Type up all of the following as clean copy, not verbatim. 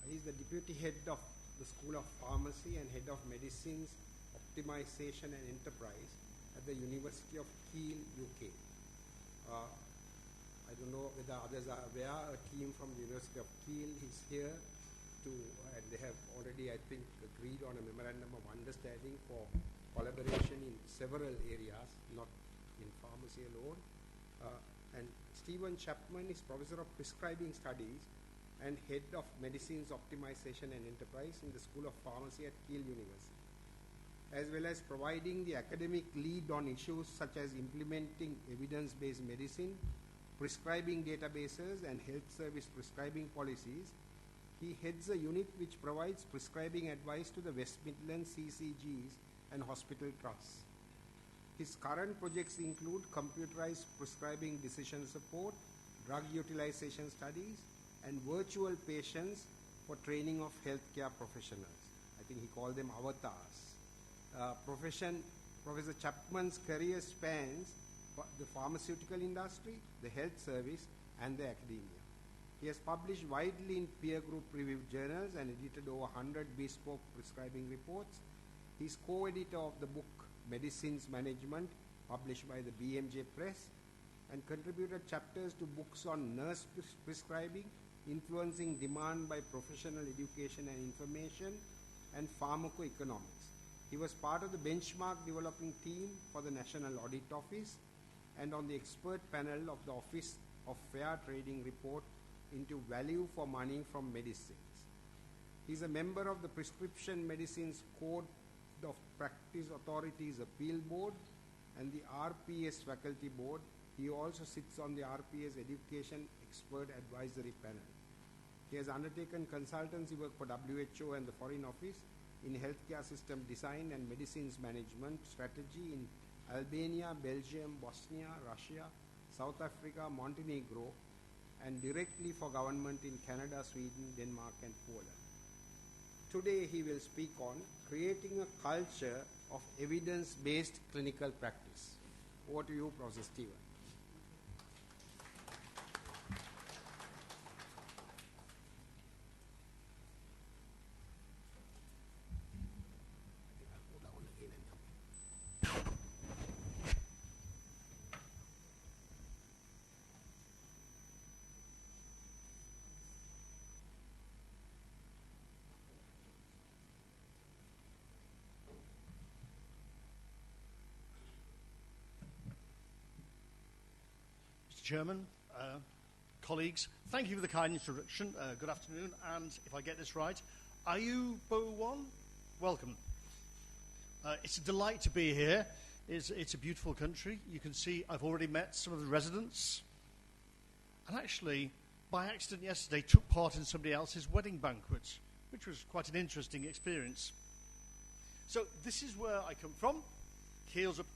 He is the deputy head of the School of Pharmacy and head of Medicines, Optimisation and Enterprise at the University of Keele, UK. I don't know whether others are aware, a team from the University of Keele is here and they have already, I think, agreed on a memorandum of understanding for collaboration in several areas, not in pharmacy alone. And Stephen Chapman is Professor of Prescribing Studies and Head of Medicines, Optimisation and Enterprise in the School of Pharmacy at Keele University, as well as providing the academic lead on issues such as implementing evidence-based medicine, prescribing databases, and health service prescribing policies. He heads a unit which provides prescribing advice to the West Midlands CCGs and hospital trusts. His current projects include computerized prescribing decision support, drug utilization studies, and virtual patients for training of healthcare professionals. I think he called them avatars. Professor Chapman's career spans the pharmaceutical industry, the health service, and the academia. He has published widely in peer group reviewed journals and edited over 100 bespoke prescribing reports. He is co-editor of the book Medicines Management, published by the BMJ Press, and contributed chapters to books on nurse prescribing, influencing demand by professional education and information, and pharmacoeconomics. He was part of the benchmark developing team for the National Audit Office and on the expert panel of the Office of Fair Trading report into value for money from medicines. He is a member of the Prescription Medicines Code of Practice Authorities Appeal Board and the RPS Faculty Board. He also sits on the RPS Education Expert Advisory Panel. He has undertaken consultancy work for WHO and the Foreign Office in healthcare system design and medicines management strategy in Albania, Belgium, Bosnia, Russia, South Africa, Montenegro, and directly for government in Canada, Sweden, Denmark, and Poland. Today he will speak on creating a culture of evidence-based clinical practice. Over to you, Professor Stephen. Chairman, colleagues, thank you for the kind introduction. Good afternoon, and if I get this right, are you Bo1? Welcome. It's a delight to be here. It's a beautiful country. You can see I've already met some of the residents, and actually, by accident yesterday, took part in somebody else's wedding banquet, which was quite an interesting experience. So this is where I come from. Keele's up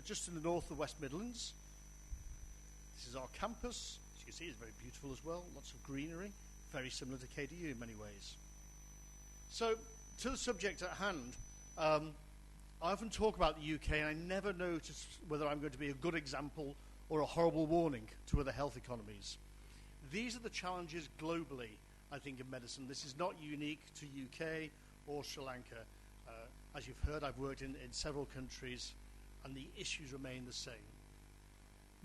just in the north of the West Midlands. This is our campus. As you can see, it's very beautiful as well. Lots of greenery. Very similar to KDU in many ways. So, to the subject at hand, I often talk about the UK and I never know whether I'm going to be a good example or a horrible warning to other health economies. These are the challenges globally, I think, in medicine. This is not unique to UK or Sri Lanka. As you've heard, I've worked in several countries and the issues remain the same.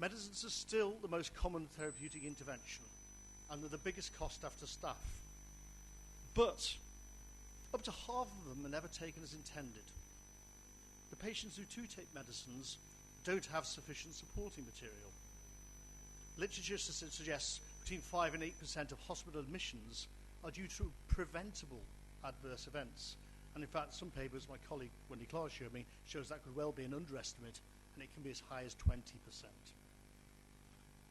Medicines are still the most common therapeutic intervention, and they're the biggest cost after staff. But up to half of them are never taken as intended. The patients who do take medicines don't have sufficient supporting material. Literature suggests between 5 and 8% of hospital admissions are due to preventable adverse events. And in fact, some papers my colleague Wendy Clark showed me shows that could well be an underestimate, and it can be as high as 20%.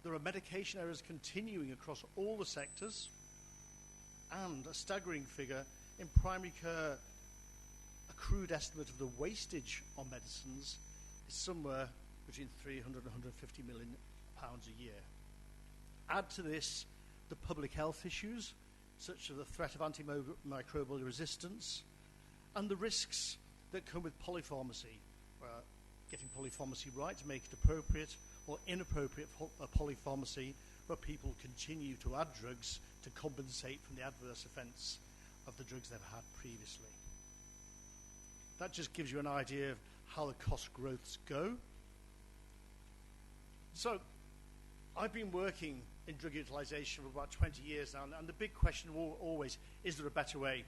There are medication errors continuing across all the sectors, and a staggering figure in primary care. A crude estimate of the wastage on medicines is somewhere between 300 and 150 million pounds a year. Add to this the public health issues, such as the threat of antimicrobial resistance, and the risks that come with polypharmacy, getting polypharmacy right to make it appropriate, or inappropriate polypharmacy where people continue to add drugs to compensate from the adverse events of the drugs they've had previously. That just gives you an idea of how the cost growths go. So I've been working in drug utilization for about 20 years now, and the big question always, is there a better way?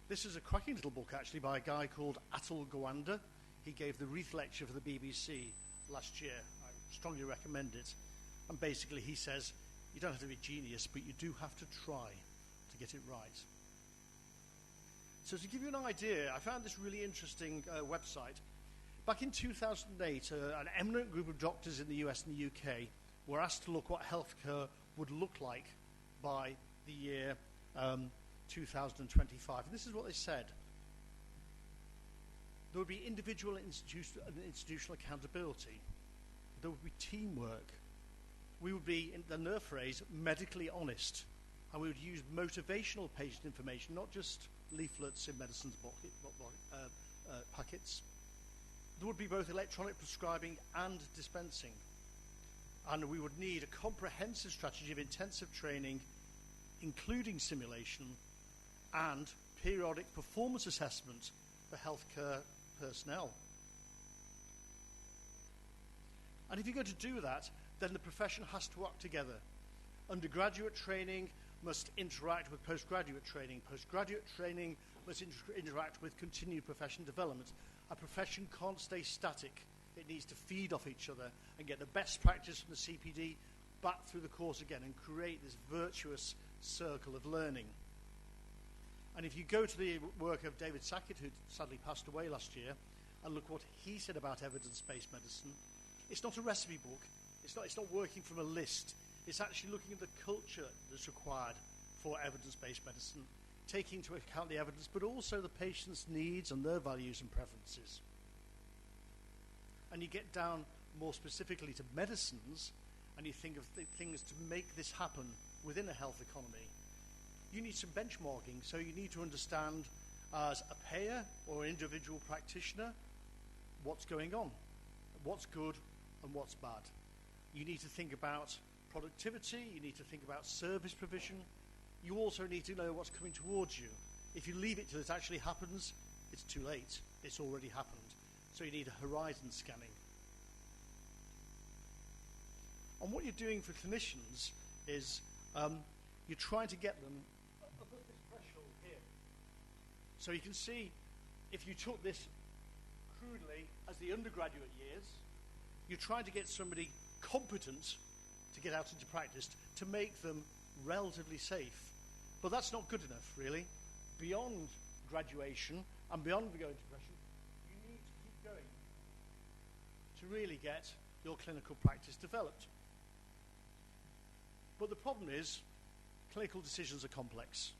This is a cracking little book, actually, by a guy called Atul Gawande. He gave the Wreath Lecture for the BBC last year. I strongly recommend it. And basically he says, you don't have to be a genius, but you do have to try to get it right. So to give you an idea, I found this really interesting website. Back in 2008, an eminent group of doctors in the US and the UK were asked to look what healthcare would look like by the year 2025. And this is what they said. There would be individual and institutional accountability. There would be teamwork. We would be, in their phrase, medically honest. And we would use motivational patient information, not just leaflets in medicines packets. There would be both electronic prescribing and dispensing. And we would need a comprehensive strategy of intensive training, including simulation and periodic performance assessment for healthcare personnel. And if you're going to do that, then the profession has to work together. Undergraduate training must interact with postgraduate training. Postgraduate training must interact with continued profession development. A profession can't stay static. It needs to feed off each other and get the best practice from the CPD back through the course again and create this virtuous circle of learning. And if you go to the work of David Sackett, who sadly passed away last year, and look what he said about evidence-based medicine, it's not a recipe book. It's not working from a list. It's actually looking at the culture that's required for evidence-based medicine, taking into account the evidence, but also the patient's needs and their values and preferences. And you get down more specifically to medicines, and you think of things to make this happen within a health economy. You need some benchmarking, so you need to understand as a payer or individual practitioner what's going on, what's good and what's bad. You need to think about productivity, you need to think about service provision. You also need to know what's coming towards you. If you leave it till it actually happens, it's too late. It's already happened. So you need a horizon scanning. And what you're doing for clinicians is you're trying to get them above this threshold here. So you can see, if you took this crudely as the undergraduate years, you're trying to get somebody competent to get out into practice to make them relatively safe. But that's not good enough, really. Beyond graduation and beyond going to profession, you need to keep going to really get your clinical practice developed. But the problem is, clinical decisions are complex.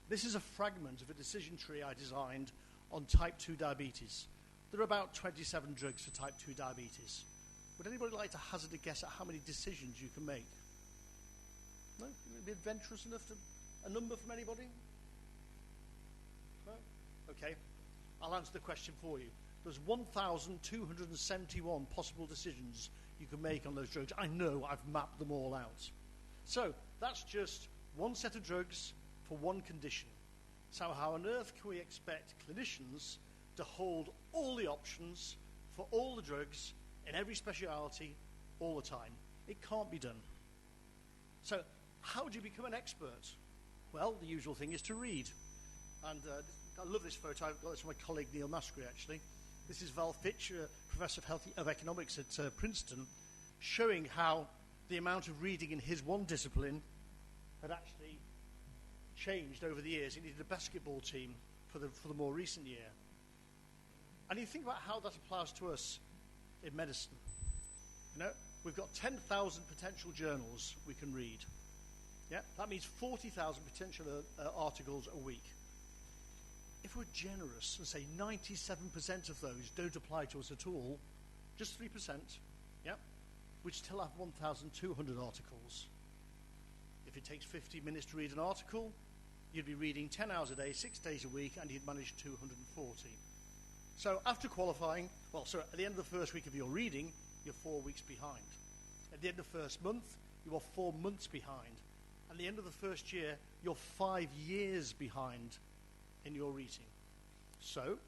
This is a fragment of a decision tree I designed on type 2 diabetes. There are about 27 drugs for type 2 diabetes. Would anybody like to hazard a guess at how many decisions you can make? No? Would be adventurous enough to... A number from anybody? No? Okay. I'll answer the question for you. There's 1,271 possible decisions you can make on those drugs. I know I've mapped them all out. So that's just one set of drugs for one condition. So how on earth can we expect clinicians to hold all the options for all the drugs in every speciality all the time? It can't be done. So how do you become an expert? Well, the usual thing is to read. And I love this photo. I've got this from my colleague Neil Maskery, actually. This is Val Fitch, Professor of Economics at Princeton, showing how the amount of reading in his one discipline had actually changed over the years. He needed a basketball team for the more recent year. And you think about how that applies to us in medicine. You know, we've got 10,000 potential journals we can read. Yeah, that means 40,000 potential articles a week. If we're generous and say 97% of those don't apply to us at all, just 3%, yeah, we'd still have 1,200 articles. If it takes 50 minutes to read an article, you'd be reading 10 hours a day, 6 days a week, and you'd manage 240. So after qualifying, at the end of the first week of your reading, you're 4 weeks behind. At the end of the first month, you are 4 months behind. and the end of the first year, you're 5 years behind in your reading. So,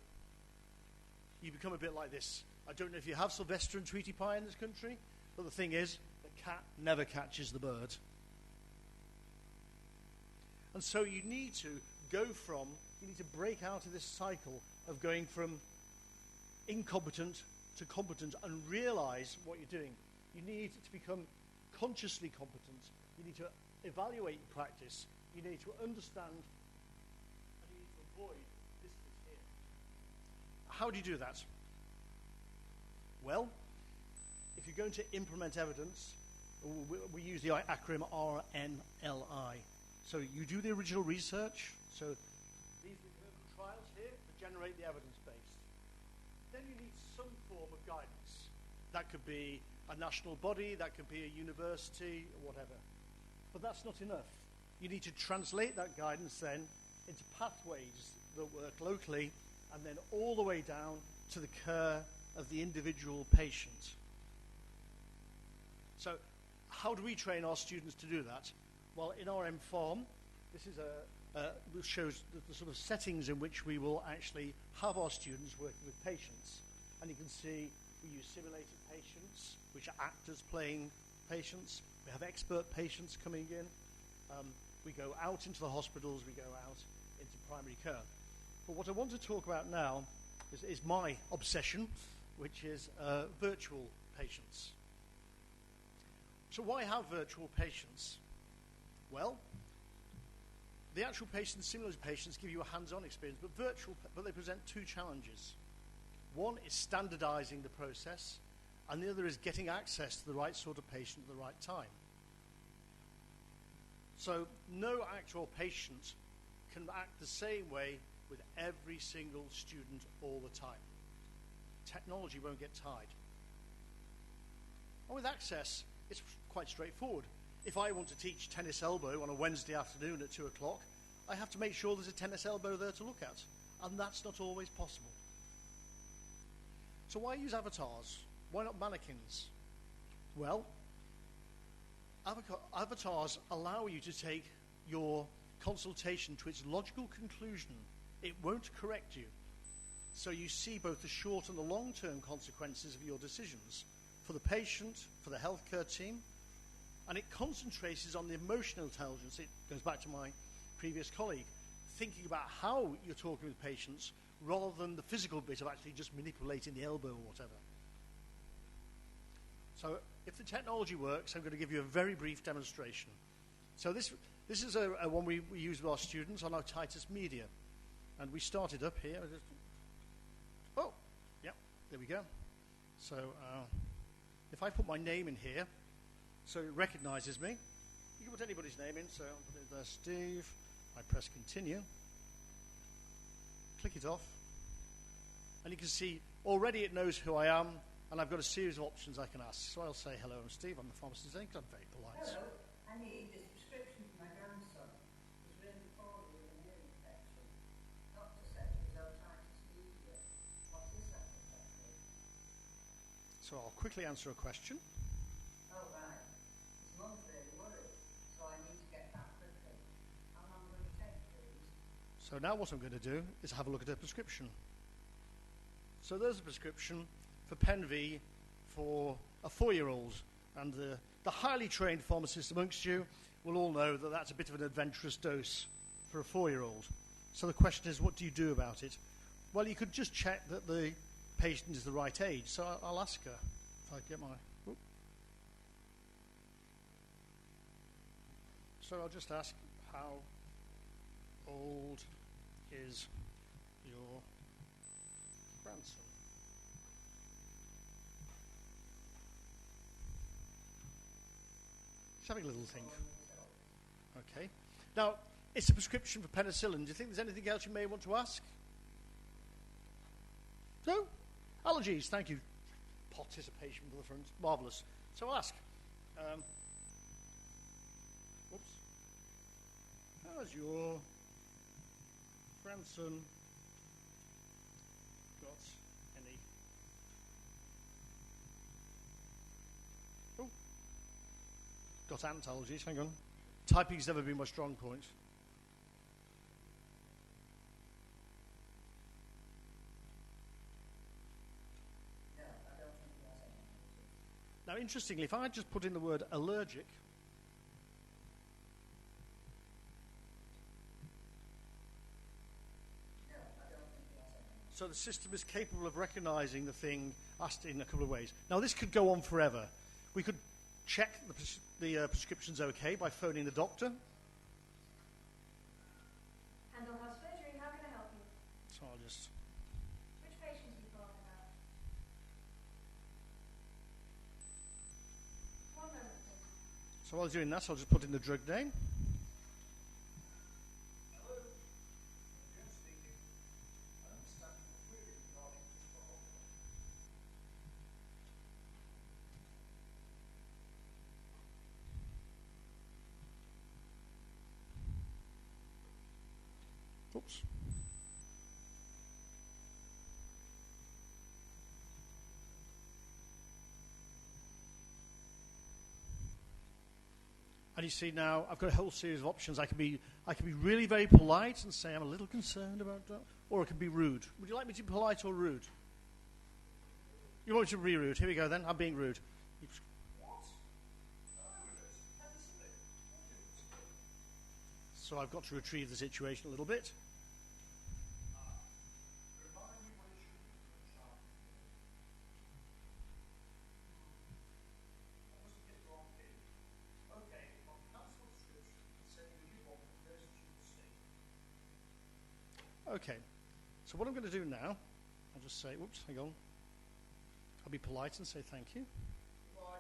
you become a bit like this. I don't know if you have Sylvester and Tweety Pie in this country, but the thing is, the cat never catches the bird. And so you need to break out of this cycle of going from incompetent to competent and realize what you're doing. You need to become consciously competent. You need to evaluate your practice. You need to understand, and you need to avoid this bit here. How do you do that? Well, if you're going to implement evidence, we use the acronym RNLI. So you do the original research. So these are the clinical trials here that generate the evidence base. Then you need some form of guidance. That could be a national body, that could be a university, or whatever. But that's not enough. You need to translate that guidance then into pathways that work locally and then all the way down to the care of the individual patient. So how do we train our students to do that? Well, in our M-Form, this is which shows the sort of settings in which we will actually have our students working with patients. And you can see we use simulated patients, which are actors playing patients. We have expert patients coming in. We go out into the hospitals, we go out into primary care. But what I want to talk about now is my obsession, which is virtual patients. So why have virtual patients? Well, the actual patients, simulated patients, give you a hands-on experience, but they present two challenges. One is standardizing the process, and the other is getting access to the right sort of patient at the right time. So no actual patient can act the same way with every single student all the time. Technology won't get tied. And with access, it's quite straightforward. If I want to teach tennis elbow on a Wednesday afternoon at 2 o'clock, I have to make sure there's a tennis elbow there to look at. And that's not always possible. So why use avatars? Why not mannequins? Well, avatars allow you to take your consultation to its logical conclusion. It won't correct you. So you see both the short and the long-term consequences of your decisions for the patient, for the healthcare team, and it concentrates on the emotional intelligence. It goes back to my previous colleague, thinking about how you're talking with patients rather than the physical bit of actually just manipulating the elbow or whatever. So if the technology works, I'm going to give you a very brief demonstration. So this is a one we use with our students on our Titus Media. And we started up here. Oh, yeah, there we go. So if I put my name in here, so it recognizes me. You can put anybody's name in, so I'll put it there, Steve. I press continue. Click it off. And you can see already it knows who I am, and I've got a series of options I can ask. So I'll say, hello, I'm Steve, I'm the pharmacist, because I'm very polite. Hello, I need this prescription for my grandson. He's really poorly with an ear infection. Doctor said it was otitis media. What is that exactly? So I'll quickly answer a question. Oh, right. His mum's really worried, so I need to get back quickly. How long will it take, please? So now what I'm going to do is have a look at a prescription. So there's a prescription for Pen-V for a 4-year-old. And the highly trained pharmacists amongst you will all know that that's a bit of an adventurous dose for a 4-year-old. So the question is, what do you do about it? Well, you could just check that the patient is the right age. So I'll ask her. If I get my... Whoop. So I'll just ask, how old is your grandson? Just having a little think. Okay. Now, it's a prescription for penicillin. Do you think there's anything else you may want to ask? No? Allergies, thank you. Participation for the front. Marvellous. So I'll ask. Whoops. Has your grandson got any... Oh. Got ant allergies, hang on. Typing's never been my strong point. No, I don't think it has any negatives. Now, interestingly, if I just put in the word allergic, No, I don't think it has any negatives. so the system is capable of recognizing the thing asked in a couple of ways. Now, this could go on forever. We could check the prescription's okay by phoning the doctor. Handel House Surgery, how can I help you? So I'll just... Which patient are you calling about? One moment, please. So while doing that, I'll just put in the drug name. Hello, Jim speaking. I understand your query regarding Kotelawala. Oops. And you see now, I've got a whole series of options. I can be really very polite and say I'm a little concerned about that, or I can be rude. Would you like me to be polite or rude? You want me to be rude? Here we go then. I'm being rude. What? Honestly, So I've got to retrieve the situation a little bit. remind me what it should be for a child. I must have hit the wrong pin. Okay, I'll cancel the prescription and send you a new one for the rest of the state. Okay. So what I'm going to do now, I'll just say, whoops, hang on. I'll be polite and say thank you. Why?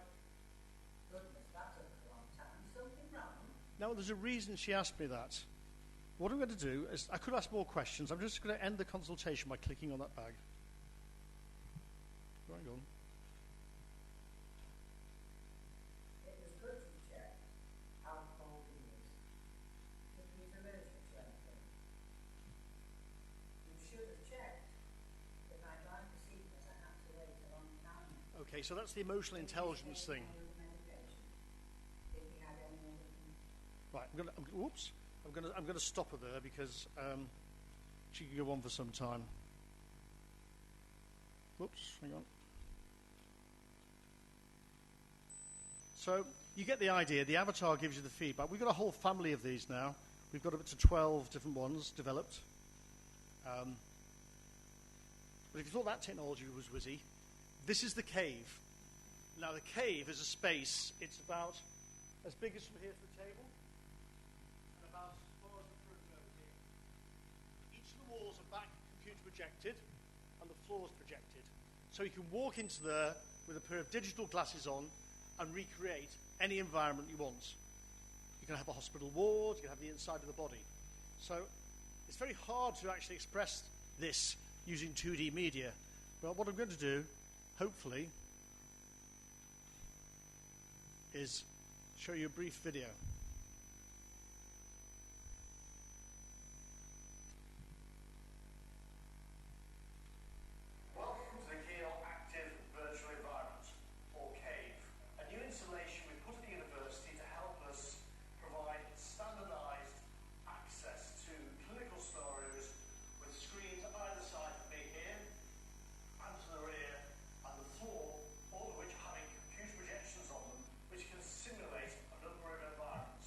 Goodness, that took a long time. Something wrong? Now, there's a reason she asked me that. What I'm going to do is, I could ask more questions. I'm just going to end the consultation by clicking on that bag. Hang on. It was good you checked how cold he is. If he's allergic to anything. You should have checked. If I'd like to see this, I had to wait a long time. Okay, so that's the emotional intelligence thing. Medication. If he had any other Right, I'm going to stop her there because she can go on for some time. Whoops, hang on. So you get the idea. The avatar gives you the feedback. We've got a whole family of these now. We've got up to 12 different ones developed. But if you thought that technology was whizzy, this is the cave. Now the cave is a space. It's about as big as from here to the table, and about as far as the front over here. Each of the walls are back computer projected, and the floor is projected. So you can walk into there with a pair of digital glasses on and recreate any environment you want. You can have a hospital ward, you can have the inside of the body. So it's very hard to actually express this using 2D media. But what I'm going to do, hopefully, is show you a brief video. Welcome to the Keele Active Virtual Environment, or CAVE, a new installation we put at the university to help us provide standardised access to clinical scenarios with screens either side of me here and to the rear and the floor, all of which having computer projections on them which can simulate a number of environments.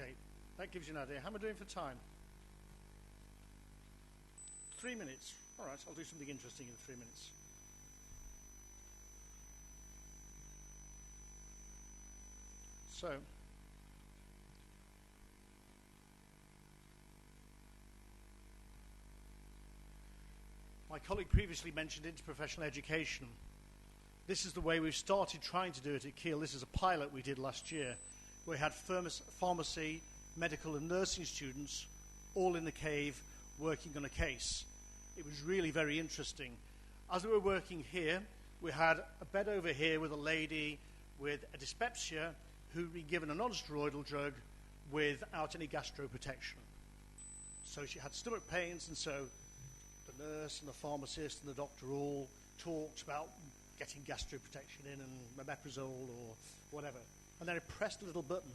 Okay, that gives you an idea. How am I doing for time? 3 minutes. All right, I'll do something interesting in 3 minutes. So, my colleague previously mentioned interprofessional education. This is the way we've started trying to do it at Keele. This is a pilot we did last year. We had pharmacy, medical and nursing students all in the cave working on a case. It was really very interesting. As we were working here, we had a bed over here with a lady with a dyspepsia who'd been given a non-steroidal drug without any gastroprotection. So she had stomach pains, and so the nurse and the pharmacist and the doctor all talked about getting gastroprotection in and omeprazole or whatever. And then I pressed a little button,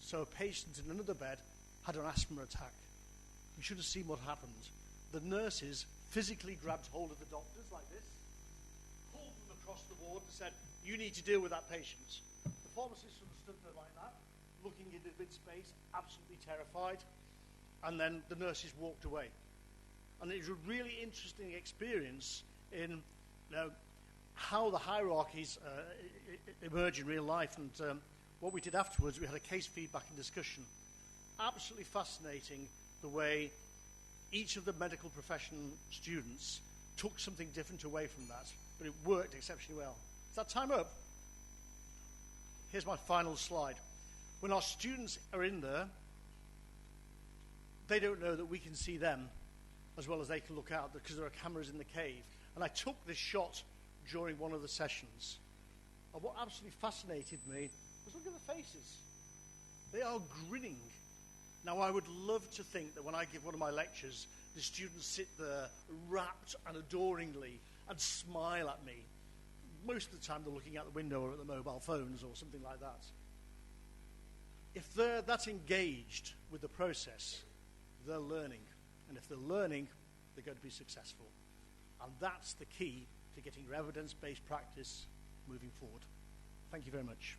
so a patient in another bed had an asthma attack. You should have seen what happened. The nurses physically grabbed hold of the doctors like this, pulled them across the ward and said, "You need to deal with that patient." The pharmacist sort of stood there like that, looking into mid-space, absolutely terrified. And then the nurses walked away. And it was a really interesting experience in how the hierarchies emerge in real life. And what we did afterwards, we had a case feedback and discussion. Absolutely fascinating the way each of the medical profession students took something different away from that. But it worked exceptionally well. Is that time up? Here's my final slide. When our students are in there, they don't know that we can see them as well as they can look out because there are cameras in the cave. And I took this shot during one of the sessions. And what absolutely fascinated me was look at the faces. They are grinning. Now, I would love to think that when I give one of my lectures, the students sit there rapt and adoringly and smile at me. Most of the time they're looking out the window or at the mobile phones or something like that. If they're that engaged with the process, they're learning. And if they're learning, they're going to be successful. And that's the key to getting your evidence-based practice moving forward. Thank you very much.